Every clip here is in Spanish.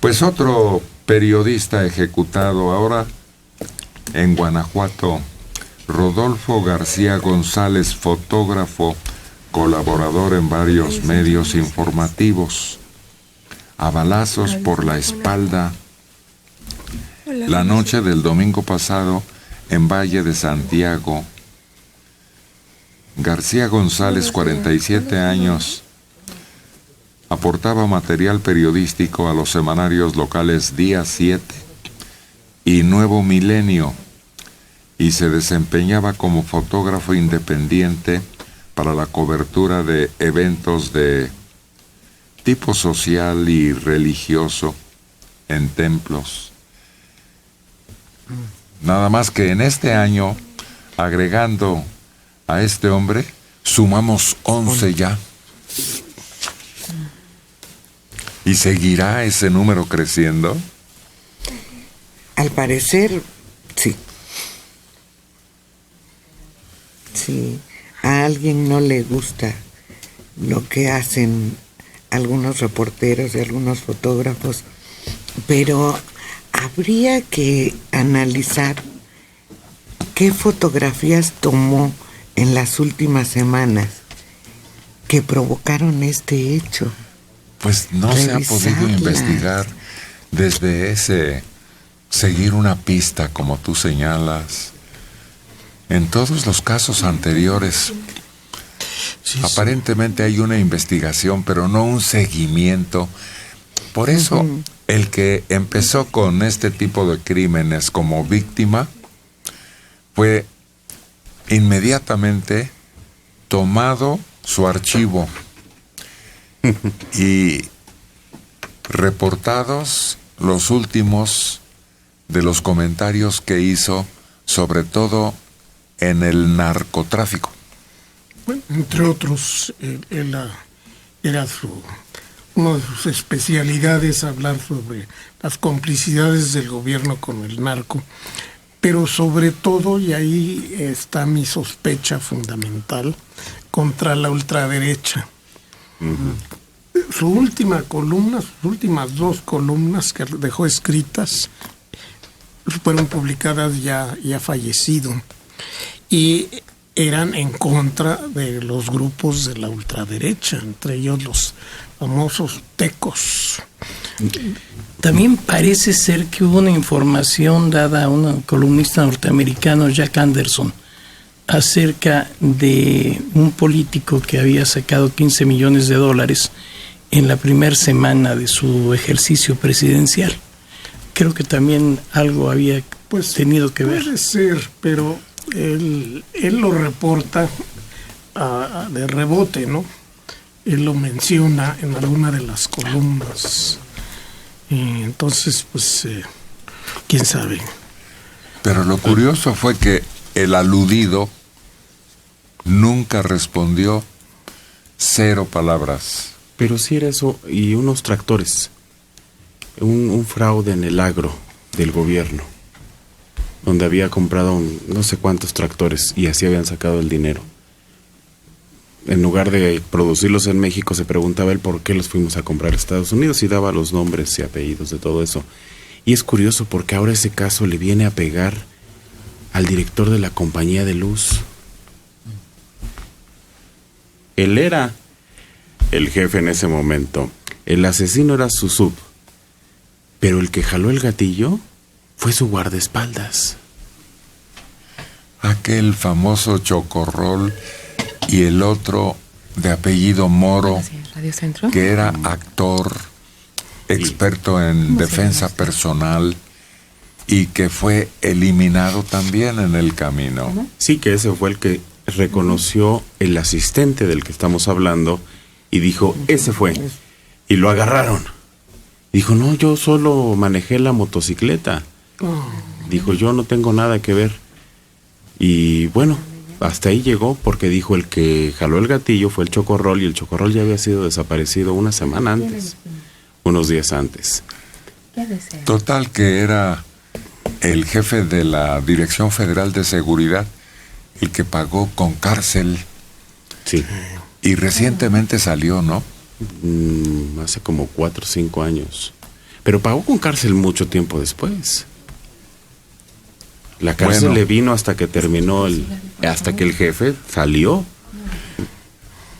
Pues otro periodista ejecutado ahora en Guanajuato, Rodolfo García González, fotógrafo, colaborador en varios medios informativos, a balazos por la espalda la noche del domingo pasado en Valle de Santiago. García González, 47 años, aportaba material periodístico a los semanarios locales Día 7 y Nuevo Milenio y se desempeñaba como fotógrafo independiente para la cobertura de eventos de tipo social y religioso en templos. Nada más que en este año, agregando a este hombre, sumamos 11 ya. ¿Y seguirá ese número creciendo? Al parecer, sí. Sí, a alguien no le gusta lo que hacen algunos reporteros y algunos fotógrafos, pero habría que analizar qué fotografías tomó en las últimas semanas que provocaron este hecho. Pues no se ha podido investigar desde ese seguir una pista, como tú señalas. En todos los casos anteriores, aparentemente hay una investigación, pero no un seguimiento. Por eso, el que empezó con este tipo de crímenes como víctima fue inmediatamente tomado su archivo y reportados los últimos de los comentarios que hizo, sobre todo en el narcotráfico. Bueno, entre otros, era una de sus especialidades hablar sobre las complicidades del gobierno con el narco, pero sobre todo, y ahí está mi sospecha fundamental, contra la ultraderecha. Su última columna, sus últimas 2 columnas que dejó escritas, fueron publicadas ya fallecido, y eran en contra de los grupos de la ultraderecha, entre ellos los famosos tecos. También parece ser que hubo una información dada a un columnista norteamericano, Jack Anderson, acerca de un político que había sacado $15 millones en la primera semana de su ejercicio presidencial. Creo que también algo había tenido que ver. Puede ser, pero él lo reporta de rebote, ¿no? Él lo menciona en alguna de las columnas. Y entonces, quién sabe. Pero lo curioso fue que el aludido nunca respondió, 0 palabras. Pero sí era eso, y unos tractores. Un fraude en el agro del gobierno, donde había comprado no sé cuántos tractores y así habían sacado el dinero. En lugar de producirlos en México, se preguntaba él por qué los fuimos a comprar a Estados Unidos y daba los nombres y apellidos de todo eso. Y es curioso porque ahora ese caso le viene a pegar al director de la compañía de luz. Él era el jefe en ese momento. El asesino era su sub. Pero el que jaló el gatillo fue su guardaespaldas. Aquel famoso Chocorrol y el otro de apellido Moro, que era actor, experto en defensa personal y que fue eliminado también en el camino. Sí, que ese fue el que reconoció el asistente del que estamos hablando y dijo, ese fue. Y lo agarraron. Dijo, no, yo solo manejé la motocicleta. Dijo, yo no tengo nada que ver. Y bueno, hasta ahí llegó porque dijo el que jaló el gatillo fue el Chocorrol y el Chocorrol ya había sido desaparecido una semana antes, unos días antes. Total que era el jefe de la Dirección Federal de Seguridad el que pagó con cárcel. Sí. Y recientemente salió, ¿no? Hace como 4 o 5 años. Pero pagó con cárcel mucho tiempo después. La cárcel le vino hasta que terminó hasta que el jefe salió.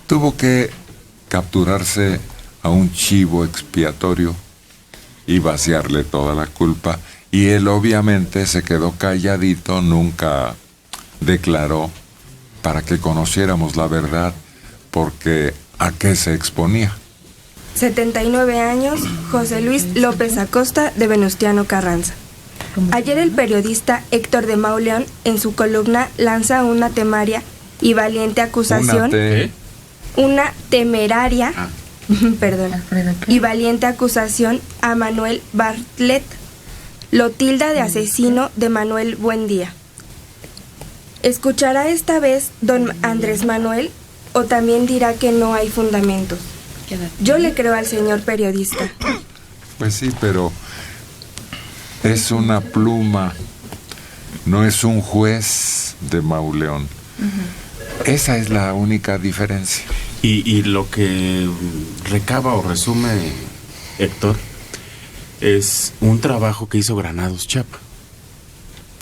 Tuvo que capturarse a un chivo expiatorio y vaciarle toda la culpa. Y él obviamente se quedó calladito, nunca declaró para que conociéramos la verdad, porque ¿a qué se exponía? 79 años, José Luis López Acosta de Venustiano Carranza. Ayer el periodista Héctor de Mauleón en su columna lanza una temaria y valiente acusación. Una temeraria, y valiente acusación a Manuel Bartlett. Lo tilda de asesino de Manuel Buendía. ¿Escuchará esta vez don Andrés Manuel o también dirá que no hay fundamentos? Yo le creo al señor periodista. Pues sí, pero es una pluma, no es un juez de Mauleón. Esa es la única diferencia. Y lo que recaba o resume Héctor es un trabajo que hizo Granados Chapa,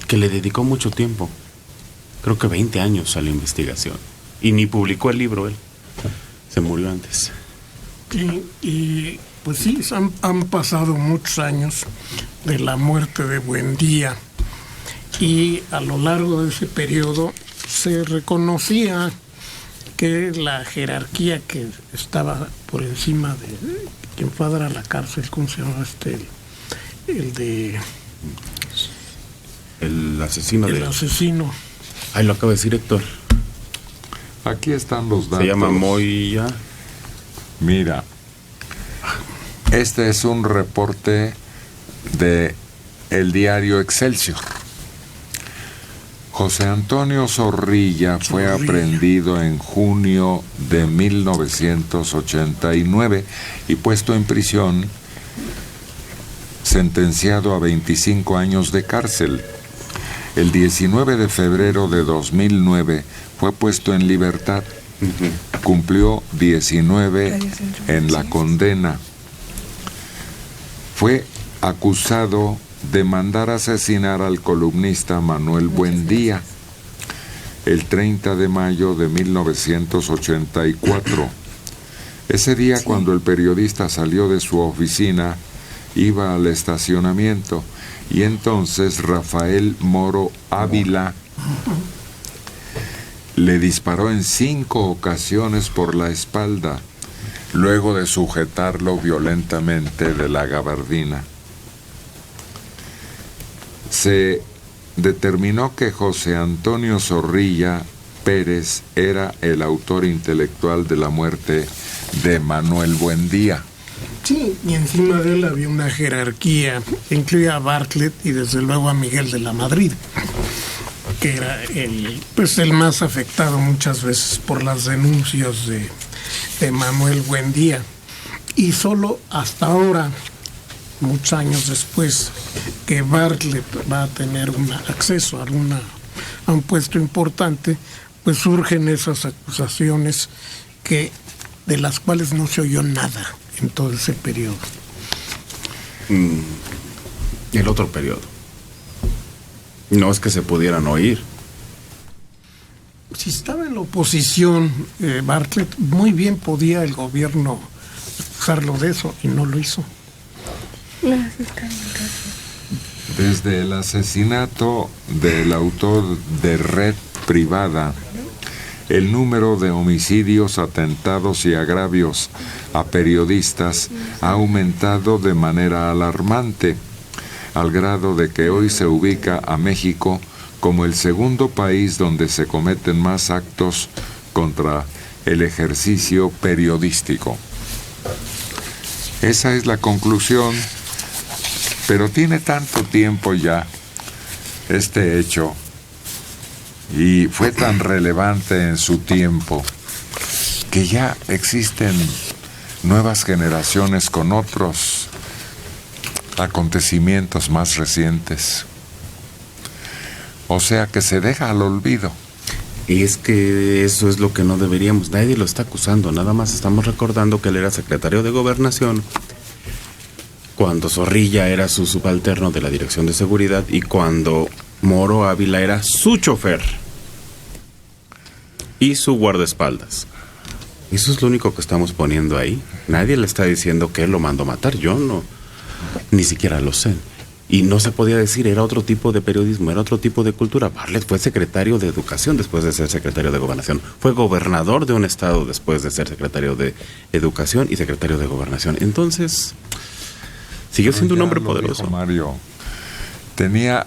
que le dedicó mucho tiempo, creo que 20 años a la investigación, y ni publicó el libro él, se murió antes. Y pues sí, han pasado muchos años de la muerte de Buendía, y a lo largo de ese periodo se reconocía que la jerarquía que estaba por encima de quien fue a dar a la cárcel, ¿cómo se llama el asesino? El asesino. Ahí lo acaba de decir Héctor. Aquí están los datos. Se llama Moya. Mira, este es un reporte de el diario Excelsior. José Antonio Zorrilla fue aprehendido en junio de 1989 y puesto en prisión, sentenciado a 25 años de cárcel. El 19 de febrero de 2009 fue puesto en libertad. Cumplió 19 en la condena. Fue acusado de mandar asesinar al columnista Manuel Buendía el 30 de mayo de 1984. Ese día, cuando el periodista salió de su oficina, iba al estacionamiento y entonces Rafael Moro Ávila le disparó en 5 ocasiones por la espalda, luego de sujetarlo violentamente de la gabardina. Se determinó que José Antonio Zorrilla Pérez era el autor intelectual de la muerte de Manuel Buendía. Sí, y encima de él había una jerarquía, incluía a Bartlett y desde luego a Miguel de la Madrid, que era el más afectado muchas veces por las denuncias de Manuel Buendía. Y solo hasta ahora, muchos años después, que Bartlett va a tener acceso a un puesto importante, pues surgen esas acusaciones de las cuales no se oyó nada en todo ese periodo. El otro periodo. No es que se pudieran oír. Si estaba en la oposición, Bartlett, muy bien podía el gobierno acusarlo de eso y no lo hizo. Desde el asesinato del autor de Red Privada, el número de homicidios, atentados y agravios a periodistas ha aumentado de manera alarmante, al grado de que hoy se ubica a México como el segundo país donde se cometen más actos contra el ejercicio periodístico. Esa es la conclusión, pero tiene tanto tiempo ya este hecho y fue tan relevante en su tiempo que ya existen nuevas generaciones con otros acontecimientos más recientes. O sea que se deja al olvido. Y es que eso es lo que no deberíamos. Nadie lo está acusando, nada más estamos recordando que él era secretario de Gobernación cuando Zorrilla era su subalterno de la Dirección de Seguridad y cuando Moro Ávila era su chofer y su guardaespaldas. Eso es lo único que estamos poniendo ahí. Nadie le está diciendo que él lo mandó matar. Yo no, ni siquiera lo sé. Y no se podía decir, era otro tipo de periodismo, era otro tipo de cultura. Bartlett fue secretario de Educación después de ser secretario de Gobernación. Fue gobernador de un estado después de ser secretario de Educación y secretario de Gobernación. Entonces, siguió siendo un hombre poderoso. Mario, tenía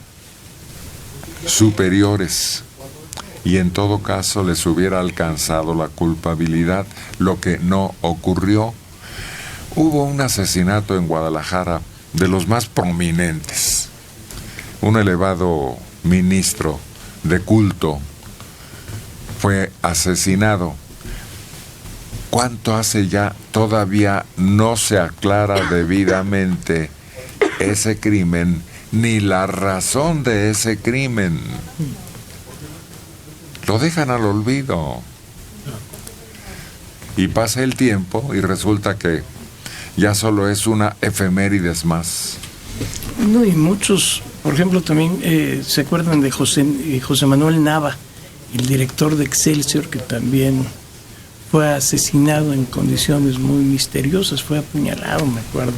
superiores y en todo caso les hubiera alcanzado la culpabilidad, lo que no ocurrió. Hubo un asesinato en Guadalajara de los más prominentes. Un elevado ministro de culto fue asesinado. ¿Cuánto hace ya? Todavía no se aclara debidamente ese crimen ni la razón de ese crimen. Lo dejan al olvido. Y pasa el tiempo y resulta que ya solo es una efemérides más. No, y muchos, por ejemplo, también se acuerdan de José Manuel Nava, el director de Excelsior, que también fue asesinado en condiciones muy misteriosas, fue apuñalado, me acuerdo.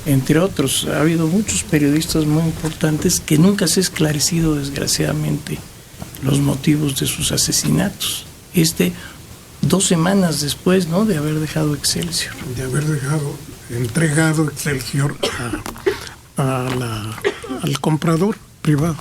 Entre otros, ha habido muchos periodistas muy importantes que nunca se ha esclarecido, desgraciadamente, los motivos de sus asesinatos. 2 semanas después, ¿no?, de haber dejado Excelsior. De haber entregado Excelsior al comprador privado.